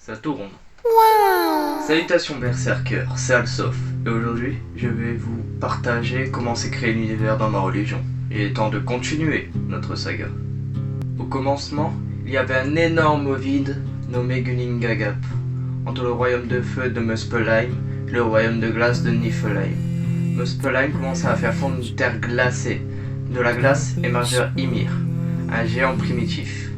Ça tourne. Salutations berserkers, c'est Alsof, et aujourd'hui je vais vous partager comment s'est créé l'univers dans ma religion. Il est temps de continuer notre saga. Au commencement, il y avait un énorme vide nommé Guningagap, entre le royaume de feu de Muspelheim et le royaume de glace de Niflheim. Muspelheim commença à faire fondre une terre glacée. De la glace émergea Ymir, un géant primitif.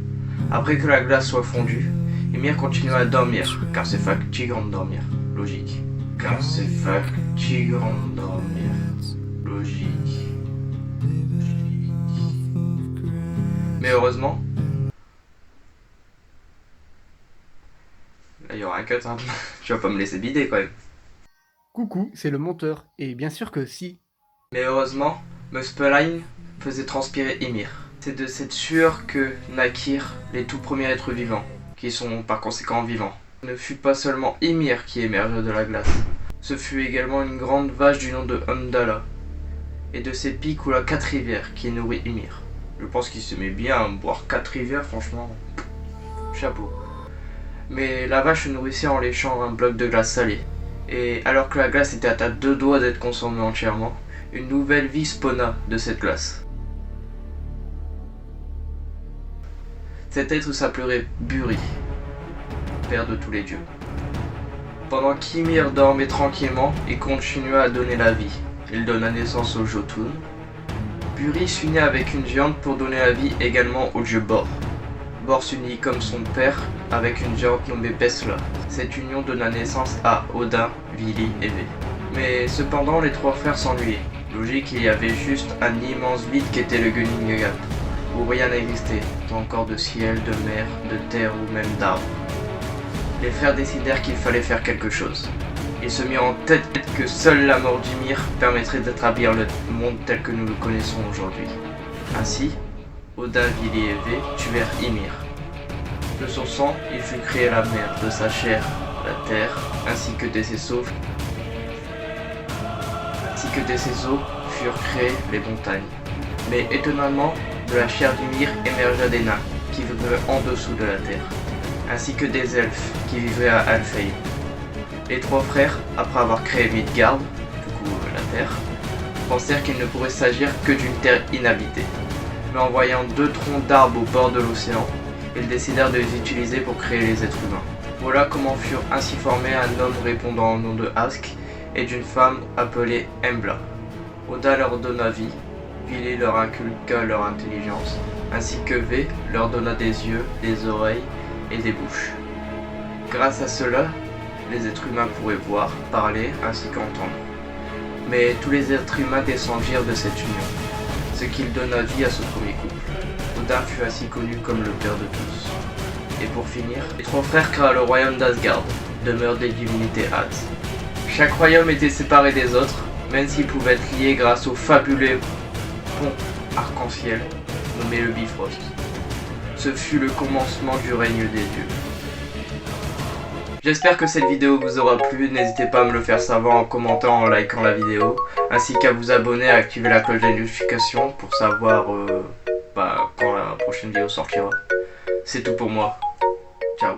Après que la glace soit fondue, Ymir continua à dormir, car c'est fatigant de dormir. Logique. Car c'est fatigant de dormir. Logique. Mais heureusement, là il y aura un cut, hein. Je vais pas me laisser bider quand même. Coucou, c'est le monteur, et bien sûr que si. Mais heureusement, Muspelheim faisait transpirer Ymir. C'est de cette sueur que naquirent les tout premiers êtres vivants, qui sont par conséquent vivants. Ce ne fut pas seulement Ymir qui émergea de la glace, ce fut également une grande vache du nom de Amdala, et de ses pics coula 4 rivières qui nourrit Ymir. Je pense qu'il s'aimait bien à boire 4 rivières, franchement, chapeau. Mais la vache se nourrissait en léchant un bloc de glace salée. Et alors que la glace était à 2 doigts d'être consommée entièrement, une nouvelle vie spawna de cette glace. Cet être s'appellerait Buri, père de tous les dieux. Pendant qu'Ymir dormait tranquillement, il continua à donner la vie. Il donna naissance au Jotun. Buri s'unit avec une géante pour donner la vie également au dieu Bor. Bor s'unit comme son père avec une géante nommée Besla. Cette union donna naissance à Odin, Vili et Vé. Mais cependant, les trois frères s'ennuyaient. Logique, il y avait juste un immense vide qu'était le Guningagap, où rien n'existait, pas encore de ciel, de mer, de terre ou même d'arbres. Les frères décidèrent qu'il fallait faire quelque chose. Ils se mirent en tête que seule la mort d'Ymir permettrait d'établir le monde tel que nous le connaissons aujourd'hui. Ainsi, Odin, Vili et Vé tuèrent Ymir. De son sang, il fut créé la mer, de sa chair, la terre, ainsi que de ses eaux furent créées les montagnes. Mais étonnamment, de la chair d'Ymir émergea des nains, qui vivaient en dessous de la terre, ainsi que des elfes, qui vivaient à Alfheim. Les trois frères, après avoir créé Midgard, du coup la terre, pensèrent qu'il ne pourrait s'agir que d'une terre inhabitée. Mais en voyant 2 troncs d'arbres au bord de l'océan, ils décidèrent de les utiliser pour créer les êtres humains. Voilà comment furent ainsi formés un homme répondant au nom de Ask et d'une femme appelée Embla. Odin leur donna vie, Vili leur inculqua leur intelligence, ainsi que Vé leur donna des yeux, des oreilles et des bouches. Grâce à cela, les êtres humains pourraient voir, parler ainsi qu'entendre. Mais tous les êtres humains descendirent de cette union, ce qui donna vie à ce premier couple. Odin fut ainsi connu comme le père de tous. Et pour finir, les trois frères créèrent le royaume d'Asgard, demeure des divinités As. Chaque royaume était séparé des autres, même s'ils pouvaient être liés grâce au fabuleux pont arc-en-ciel nommé le Bifrost. Ce fut le commencement du règne des dieux. J'espère que cette vidéo vous aura plu, n'hésitez pas à me le faire savoir en commentant, en likant la vidéo, ainsi qu'à vous abonner et à activer la cloche des notifications pour savoir quand la prochaine vidéo sortira. C'est tout pour moi. Ciao.